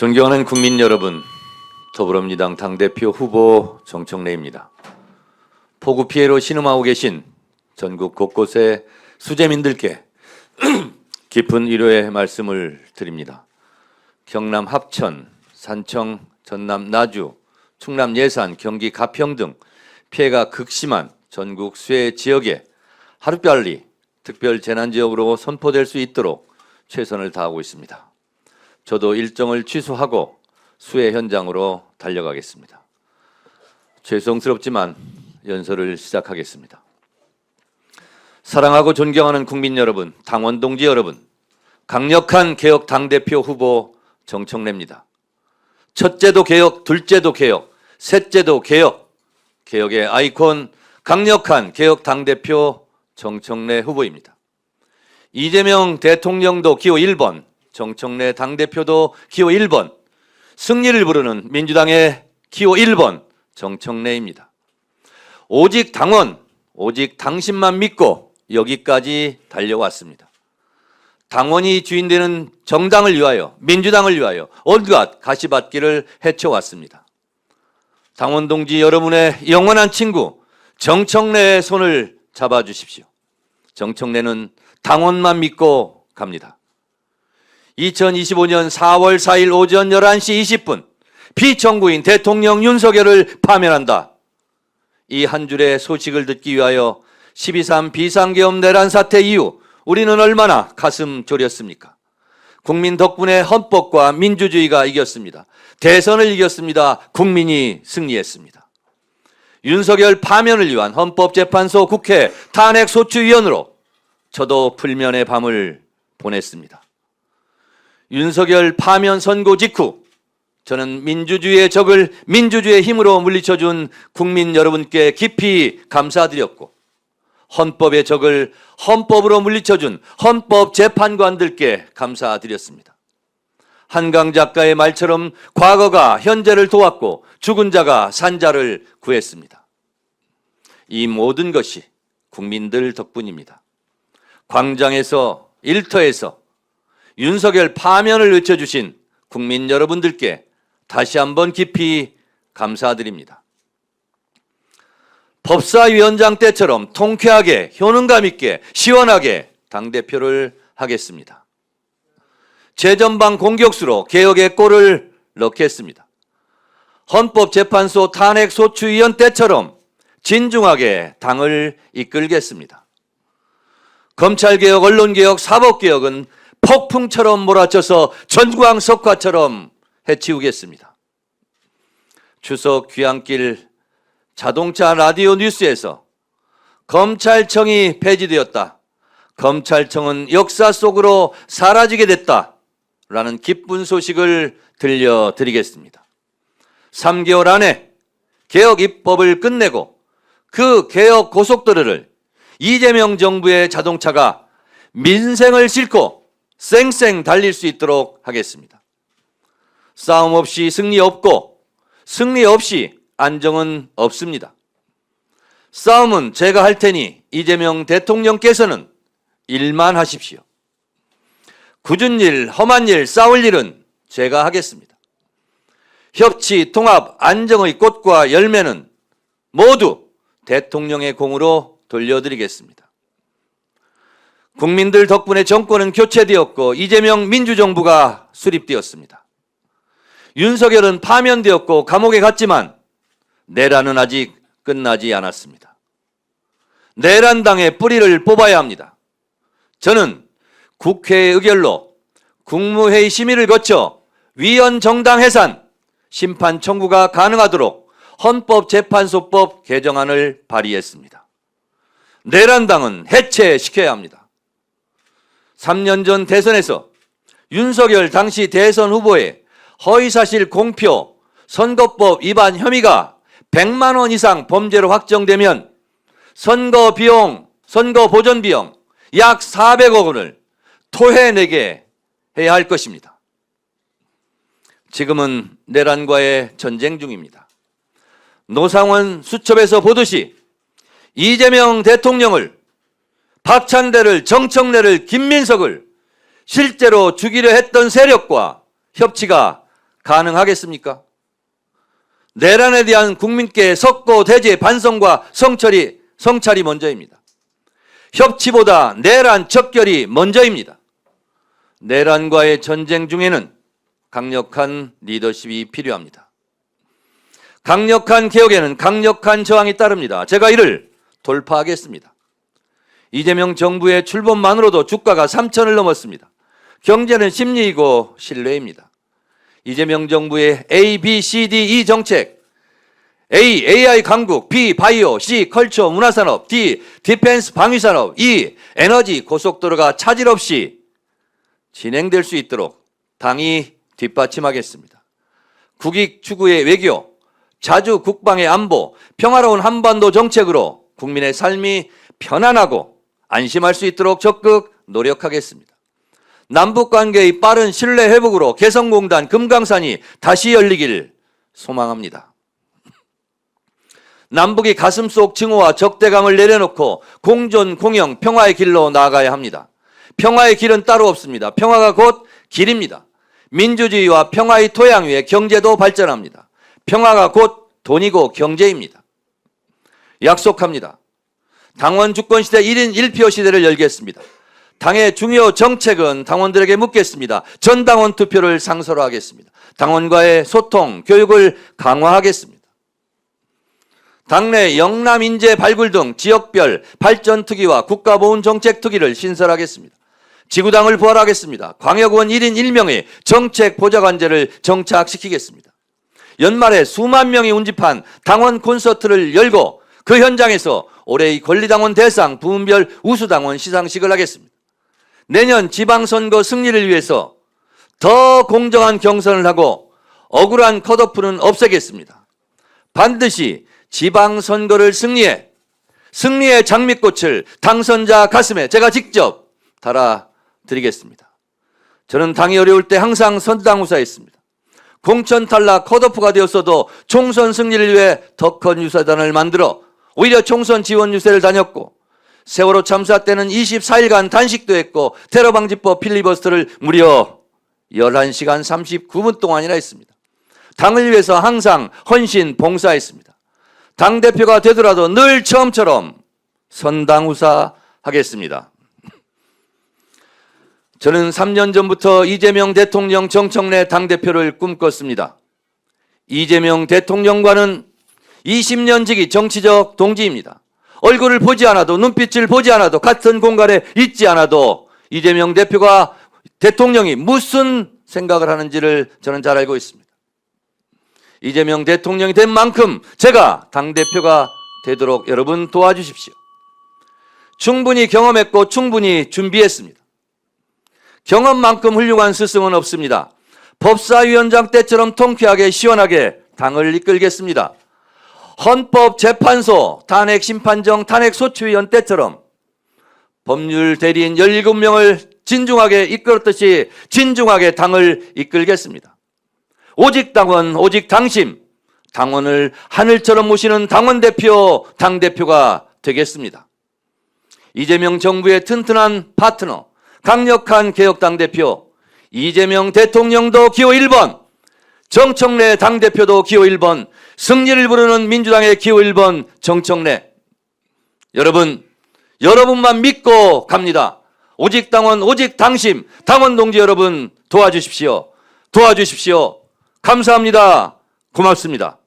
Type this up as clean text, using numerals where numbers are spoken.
존경하는 국민 여러분, 더불어민주당 당대표 후보 정청래입니다. 폭우 피해로 신음하고 계신 전국 곳곳의 수재민들께 깊은 위로의 말씀을 드립니다. 경남 합천, 산청, 전남 나주, 충남 예산, 경기 가평 등 피해가 극심한 전국 수해 지역에 하루빨리 특별 재난지역으로 선포될 수 있도록 최선을 다하고 있습니다. 저도 일정을 취소하고 수해 현장으로 달려가겠습니다. 죄송스럽지만 연설을 시작하겠습니다. 사랑하고 존경하는 국민 여러분, 당원 동지 여러분, 강력한 개혁 당대표 후보 정청래입니다. 첫째도 개혁, 둘째도 개혁, 셋째도 개혁, 개혁의 아이콘 강력한 개혁 당대표 정청래 후보입니다. 이재명 대통령도 기호 1번, 정청래 당대표도 기호 1번, 승리를 부르는 민주당의 기호 1번 정청래입니다. 오직 당원, 오직 당신만 믿고 여기까지 달려왔습니다. 당원이 주인되는 정당을 위하여, 민주당을 위하여 온갖 가시밭길을 헤쳐왔습니다. 당원 동지 여러분의 영원한 친구 정청래의 손을 잡아주십시오. 정청래는 당원만 믿고 갑니다. 2025년 4월 4일 오전 11시 20분 피청구인 대통령 윤석열을 파면한다. 이 한 줄의 소식을 듣기 위하여 12.3 비상계엄 내란 사태 이후 우리는 얼마나 가슴 졸였습니까? 국민 덕분에 헌법과 민주주의가 이겼습니다. 대선을 이겼습니다. 국민이 승리했습니다. 윤석열 파면을 위한 헌법재판소 국회 탄핵소추위원으로 저도 불면의 밤을 보냈습니다. 윤석열 파면 선고 직후 저는 민주주의의 적을 민주주의의 힘으로 물리쳐준 국민 여러분께 깊이 감사드렸고, 헌법의 적을 헌법으로 물리쳐준 헌법재판관들께 감사드렸습니다. 한강 작가의 말처럼 과거가 현재를 도왔고 죽은 자가 산 자를 구했습니다. 이 모든 것이 국민들 덕분입니다. 광장에서, 일터에서 윤석열 파면을 외쳐주신 국민 여러분들께 다시 한번 깊이 감사드립니다. 법사위원장 때처럼 통쾌하게, 효능감 있게, 시원하게 당대표를 하겠습니다. 최전방 공격수로 개혁의 골을 넣겠습니다. 헌법재판소 탄핵소추위원 때처럼 진중하게 당을 이끌겠습니다. 검찰개혁, 언론개혁, 사법개혁은 폭풍처럼 몰아쳐서 전광석화처럼 해치우겠습니다. 추석 귀향길 자동차 라디오 뉴스에서 검찰청이 폐지되었다, 검찰청은 역사 속으로 사라지게 됐다 라는 기쁜 소식을 들려드리겠습니다. 3개월 안에 개혁 입법을 끝내고 그 개혁 고속도로를 이재명 정부의 자동차가 민생을 싣고 쌩쌩 달릴 수 있도록 하겠습니다. 싸움 없이 승리 없고 승리 없이 안정은 없습니다. 싸움은 제가 할 테니 이재명 대통령께서는 일만 하십시오. 굳은 일, 험한 일, 싸울 일은 제가 하겠습니다. 협치, 통합, 안정의 꽃과 열매는 모두 대통령의 공으로 돌려드리겠습니다. 국민들 덕분에 정권은 교체되었고 이재명 민주정부가 수립되었습니다. 윤석열은 파면되었고 감옥에 갔지만 내란은 아직 끝나지 않았습니다. 내란당의 뿌리를 뽑아야 합니다. 저는 국회의 의결로 국무회의 심의를 거쳐 위헌 정당 해산, 심판 청구가 가능하도록 헌법재판소법 개정안을 발의했습니다. 내란당은 해체시켜야 합니다. 3년 전 대선에서 윤석열 당시 대선 후보의 허위사실 공표, 선거법 위반 혐의가 100만 원 이상 범죄로 확정되면 선거 비용, 선거 보전 비용 약 400억 원을 토해내게 해야 할 것입니다. 지금은 내란과의 전쟁 중입니다. 노상원 수첩에서 보듯이 이재명 대통령을, 박찬대를, 정청래를, 김민석을 실제로 죽이려 했던 세력과 협치가 가능하겠습니까? 내란에 대한 국민께 석고대죄 반성과 성찰이 먼저입니다. 협치보다 내란 척결이 먼저입니다. 내란과의 전쟁 중에는 강력한 리더십이 필요합니다. 강력한 개혁에는 강력한 저항이 따릅니다. 제가 이를 돌파하겠습니다. 이재명 정부의 출범만으로도 주가가 3천을 넘었습니다. 경제는 심리이고 신뢰입니다. 이재명 정부의 A, B, C, D, E 정책, A, AI 강국, B, 바이오, C, 컬처, 문화산업, D, 디펜스 방위산업, E, 에너지, 고속도로가 차질 없이 진행될 수 있도록 당이 뒷받침하겠습니다. 국익 추구의 외교, 자주 국방의 안보, 평화로운 한반도 정책으로 국민의 삶이 편안하고 안심할 수 있도록 적극 노력하겠습니다. 남북관계의 빠른 신뢰 회복으로 개성공단 금강산이 다시 열리길 소망합니다. 남북이 가슴속 증오와 적대감을 내려놓고 공존, 공영, 평화의 길로 나아가야 합니다. 평화의 길은 따로 없습니다. 평화가 곧 길입니다. 민주주의와 평화의 토양 위에 경제도 발전합니다. 평화가 곧 돈이고 경제입니다. 약속합니다. 당원 주권 시대 1인 1표 시대를 열겠습니다. 당의 중요 정책은 당원들에게 묻겠습니다. 전당원 투표를 상소로 하겠습니다. 당원과의 소통, 교육을 강화하겠습니다. 당내 영남 인재 발굴 등 지역별 발전 특위와 국가보훈 정책 특위를 신설하겠습니다. 지구당을 부활하겠습니다. 광역의원 1인 1명의 정책 보좌관제를 정착시키겠습니다. 연말에 수만 명이 운집한 당원 콘서트를 열고 그 현장에서 올해의 권리당원 대상 부문별 우수당원 시상식을 하겠습니다. 내년 지방선거 승리를 위해서 더 공정한 경선을 하고 억울한 컷오프는 없애겠습니다. 반드시 지방선거를 승리의 장미꽃을 당선자 가슴에 제가 직접 달아드리겠습니다. 저는 당이 어려울 때 항상 선당우사했습니다. 공천 탈락 컷오프가 되었어도 총선 승리를 위해 더 큰 유세단을 만들어 오히려 총선 지원 유세를 다녔고 세월호 참사 때는 24일간 단식도 했고 테러방지법 필리버스터를 무려 11시간 39분 동안이나 했습니다. 당을 위해서 항상 헌신 봉사했습니다. 당대표가 되더라도 늘 처음처럼 선당후사 하겠습니다. 저는 3년 전부터 이재명 대통령 정청래 당대표를 꿈꿨습니다. 이재명 대통령과는 20년 지기 정치적 동지입니다. 얼굴을 보지 않아도 눈빛을 보지 않아도 같은 공간에 있지 않아도 이재명 대통령이 무슨 생각을 하는지를 저는 잘 알고 있습니다. 이재명 대통령이 된 만큼 제가 당대표가 되도록 여러분 도와주십시오. 충분히 경험했고 충분히 준비했습니다. 경험만큼 훌륭한 스승은 없습니다. 법사위원장 때처럼 통쾌하게 시원하게 당을 이끌겠습니다. 헌법재판소 탄핵심판정 탄핵소추위원 때처럼 법률 대리인 17명을 진중하게 이끌었듯이 진중하게 당을 이끌겠습니다. 오직 당원, 오직 당심, 당원을 하늘처럼 모시는 당원대표, 당대표가 되겠습니다. 이재명 정부의 튼튼한 파트너, 강력한 개혁당대표, 이재명 대통령도 기호 1번, 정청래 당대표도 기호 1번, 승리를 부르는 민주당의 기호 1번 정청래. 여러분만 믿고 갑니다. 오직 당원, 오직 당심, 당원 동지 여러분 도와주십시오. 감사합니다. 고맙습니다.